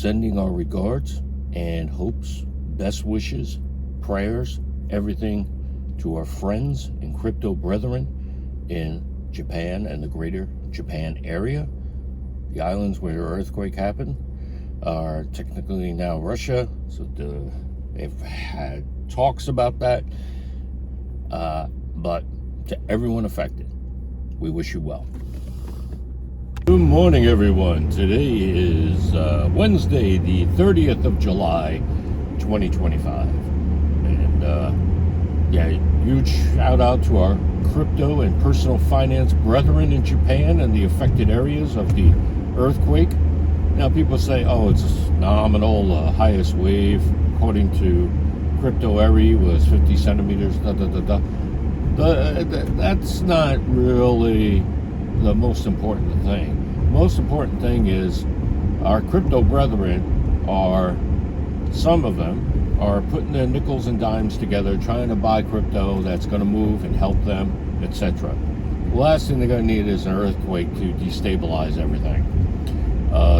sending our regards and hopes, best wishes, prayers, everything to our friends and crypto brethren in Japan and the greater Japan area. The islands where the earthquake happened are technically now Russia, so they've had talks about that. But to everyone affected, we wish you well. Good morning, everyone. Today is Wednesday, the 30th of July, 2025. And huge shout out to our crypto and personal finance brethren in Japan and the affected areas of the earthquake. Now, people say, oh, it's nominal, highest wave, according to Crypto Eri, was 50 centimeters, That's not really the most important thing. The most important thing is our crypto brethren some of them are putting their nickels and dimes together, trying to buy crypto that's going to move and help them, etc. The last thing they're going to need is an earthquake to destabilize everything.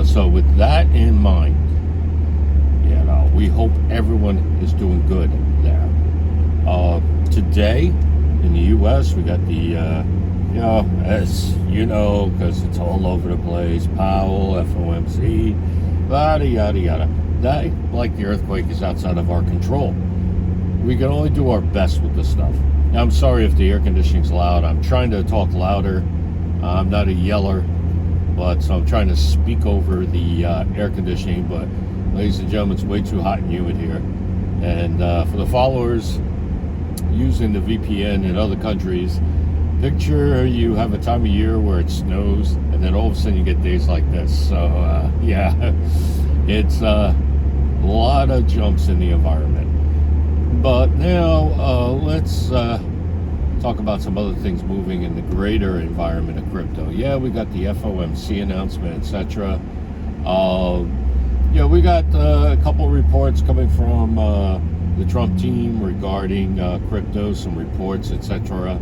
So with that in mind, we hope everyone is doing good there. Today in the U.S., we got the, as you know, because it's all over the place, Powell, FOMC, yada, yada, yada. That, like the earthquake, is outside of our control. We can only do our best with this stuff. Now, I'm sorry if the air conditioning's loud. I'm trying to talk louder. I'm not a yeller, so I'm trying to speak over the air conditioning. But, ladies and gentlemen, it's way too hot and humid here. And for the followers using the VPN in other countries, picture you have a time of year where it snows, and then all of a sudden you get days like this. So, it's a lot of jumps in the environment. But now let's talk about some other things moving in the greater environment of crypto. Yeah, we got the FOMC announcement, etc. We got a couple of reports coming from the Trump team regarding crypto, some reports, etc.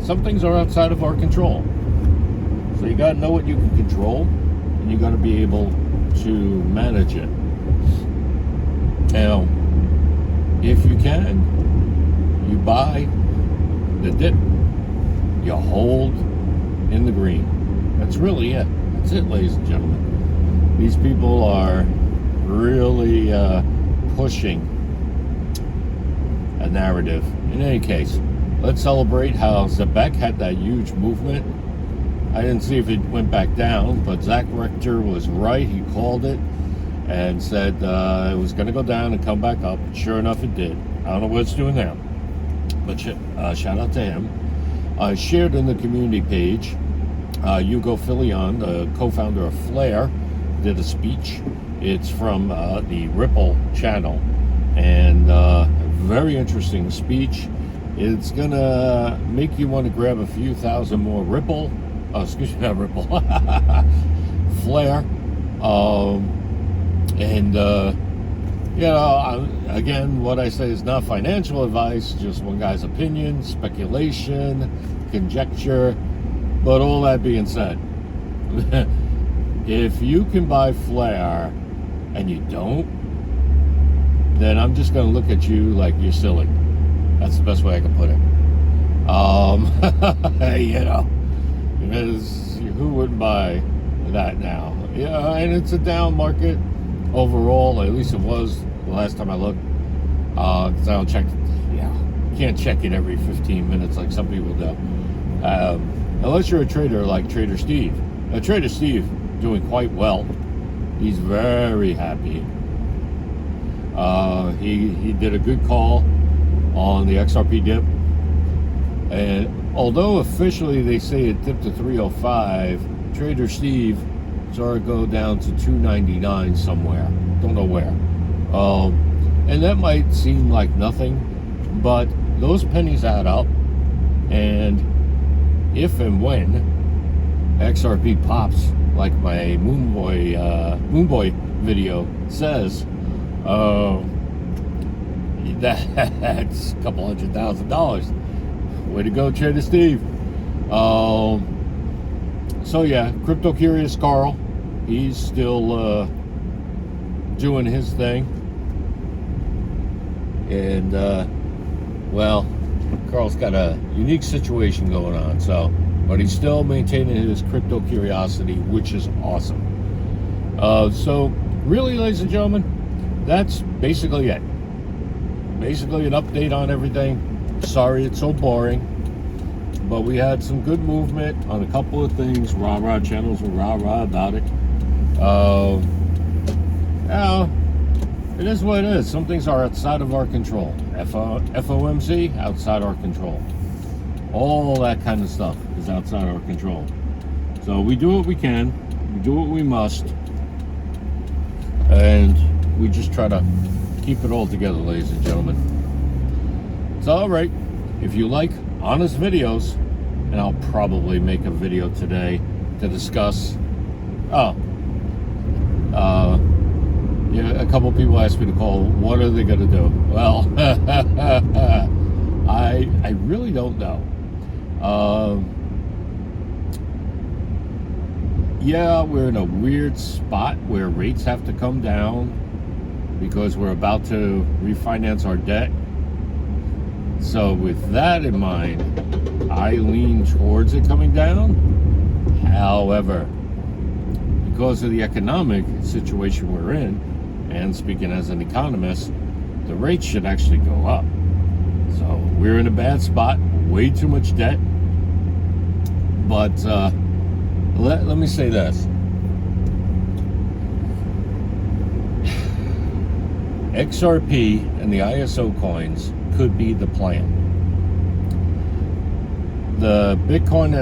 Some things are outside of our control. So you got to know what you can control, and you got to be able to manage it. Now, if you can, you buy the dip, you hold in the green. That's really it. That's it, ladies and gentlemen. These people are really pushing a narrative. In any case, let's celebrate how Zebek had that huge movement. I didn't see if it went back down, but Zach Rector was right. He called it and said it was going to go down and come back up. Sure enough, it did. I don't know what it's doing now, but shout out to him. I shared in the community page, Hugo Filion, the co-founder of Flare, did a speech. It's from the Ripple channel, and very interesting speech. It's going to make you want to grab a few thousand more Ripple. Not Ripple, Flare, again, what I say is not financial advice, just one guy's opinion, speculation, conjecture. But all that being said, if you can buy Flare and you don't, then I'm just going to look at you like you're silly. That's the best way I can put it. Because who wouldn't buy that now? Yeah, and it's a down market overall. At least it was the last time I looked. Because I don't check. You can't check it every 15 minutes like some people do. Unless you're a trader like Trader Steve. Trader Steve doing quite well. He's very happy. He did a good call on the XRP dip. And although officially they say it dipped to 305, Trader Steve saw it go down to 299 somewhere. Don't know where. And that might seem like nothing, but those pennies add up. And if and when XRP pops, like my Moonboy video says, that's a couple $100,000. Way to go, Trader Steve. So yeah, Crypto Curious Carl, he's still doing his thing. And well, Carl's got a unique situation going on, but he's still maintaining his crypto curiosity, which is awesome. So really, ladies and gentlemen, that's basically it. Basically an update on everything. Sorry it's so boring, but we had some good movement on a couple of things. Rah-rah channels were rah-rah about it. Yeah, it is what it is. Some things are outside of our control. FOMC, outside our control. All that kind of stuff is outside our control. So we do what we can, we do what we must, and we just try to keep it all together, ladies and gentlemen. It's all right. If you like honest videos, and I'll probably make a video today to discuss. Yeah, a couple people asked me to call. What are they going to do? Well, I really don't know. Yeah, we're in a weird spot where rates have to come down because we're about to refinance our debt. So with that in mind, I lean towards it coming down. However, because of the economic situation we're in, and speaking as an economist, the rates should actually go up. So we're in a bad spot, way too much debt. But let me say this. XRP and the ISO coins could be the plan. The Bitcoin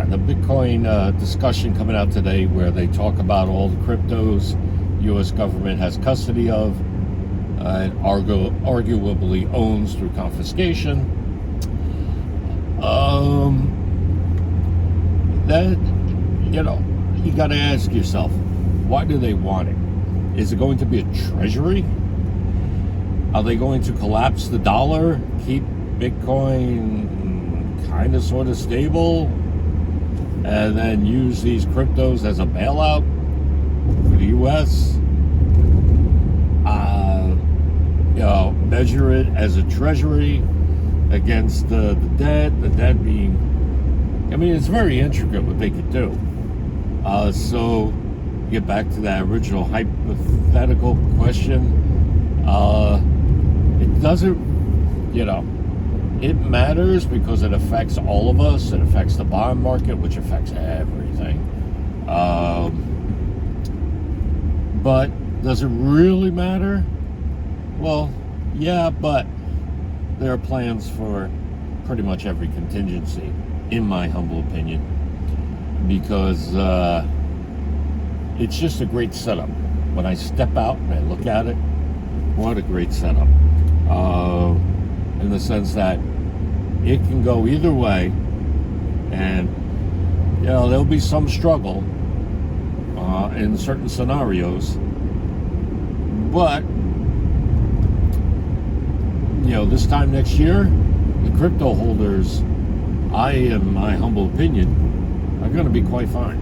the Bitcoin discussion coming out today, where they talk about all the cryptos U.S. government has custody of and arguably owns through confiscation. That, you got to ask yourself, why do they want it? Is it going to be a treasury? Are they going to collapse the dollar, keep Bitcoin kind of sort of stable, and then use these cryptos as a bailout for the U.S.? Measure it as a treasury against the debt being, it's very intricate what they could do. So get back to that original hypothetical question. It doesn't, it matters because it affects all of us. It affects the bond market, which affects everything. But does it really matter? Well, yeah, but there are plans for pretty much every contingency, in my humble opinion, because it's just a great setup. When I step out and I look at it, what a great setup. In the sense that it can go either way, and there'll be some struggle in certain scenarios, but this time next year, the crypto holders, in my humble opinion, are going to be quite fine.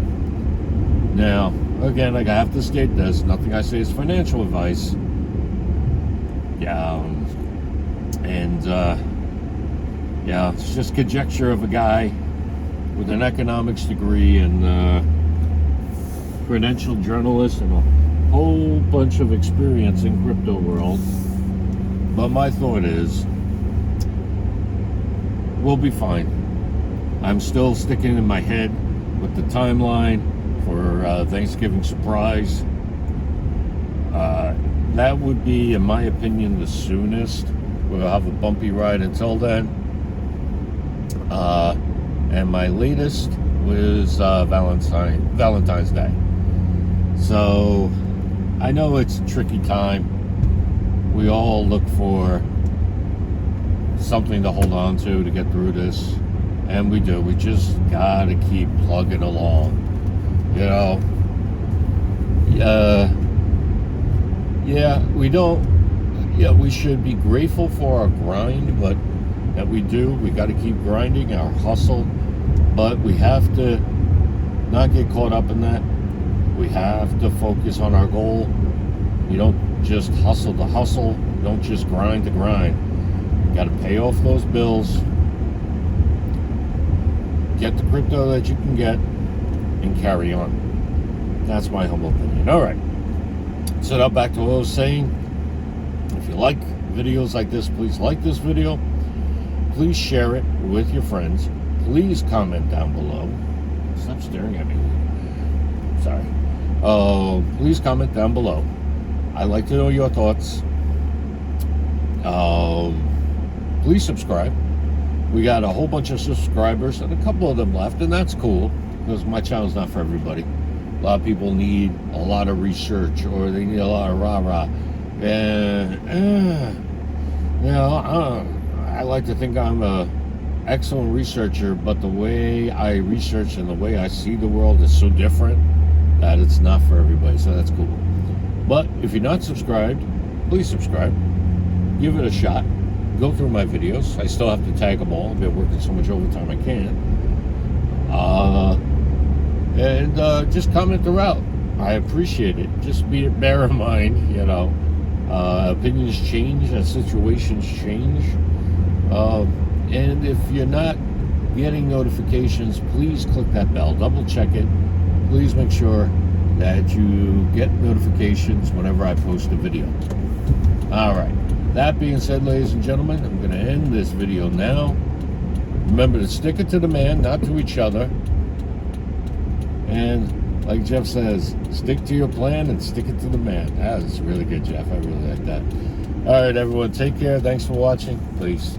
Now, again, I have to state this, nothing I say is financial advice. It's just conjecture of a guy with an economics degree and credentialed journalist and a whole bunch of experience in crypto world. But my thought is, we'll be fine. I'm still sticking in my head with the timeline for Thanksgiving surprise. That would be, in my opinion, the soonest. We'll have a bumpy ride until then. And my latest was Valentine's Day. So I know it's a tricky time. We all look for something to hold on to get through this, and we do. We just gotta keep plugging along, we should be grateful for our grind, but that we do. We got to keep grinding our hustle, But we have to not get caught up in that. We have to focus on our goal. You don't just hustle to hustle. You don't just grind to grind. You got to pay off those bills. Get the crypto that you can get and carry on. That's my humble opinion. All right. So now back to what I was saying. If you like videos like this, please like this video. Please share it with your friends. Please comment down below. Stop staring at me. Sorry. Please comment down below. I'd like to know your thoughts. Please subscribe. We got a whole bunch of subscribers and a couple of them left, and that's cool because my channel's not for everybody. A lot of people need a lot of research, or they need a lot of rah-rah. And, I like to think I'm a excellent researcher, but the way I research and the way I see the world is so different that it's not for everybody, so that's cool. But if you're not subscribed, please subscribe. Give it a shot. Go through my videos. I still have to tag them all. I've been working so much overtime I can't. And just comment throughout. I appreciate it. Just bear in mind, opinions change and situations change. And if you're not getting notifications, please click that bell. Double check it. Please make sure that you get notifications whenever I post a video. All right. That being said, ladies and gentlemen, I'm going to end this video now. Remember to stick it to the man, not to each other. And like Jeff says, stick to your plan and stick it to the man. That was really good, Jeff. I really like that. All right, everyone. Take care. Thanks for watching. Peace.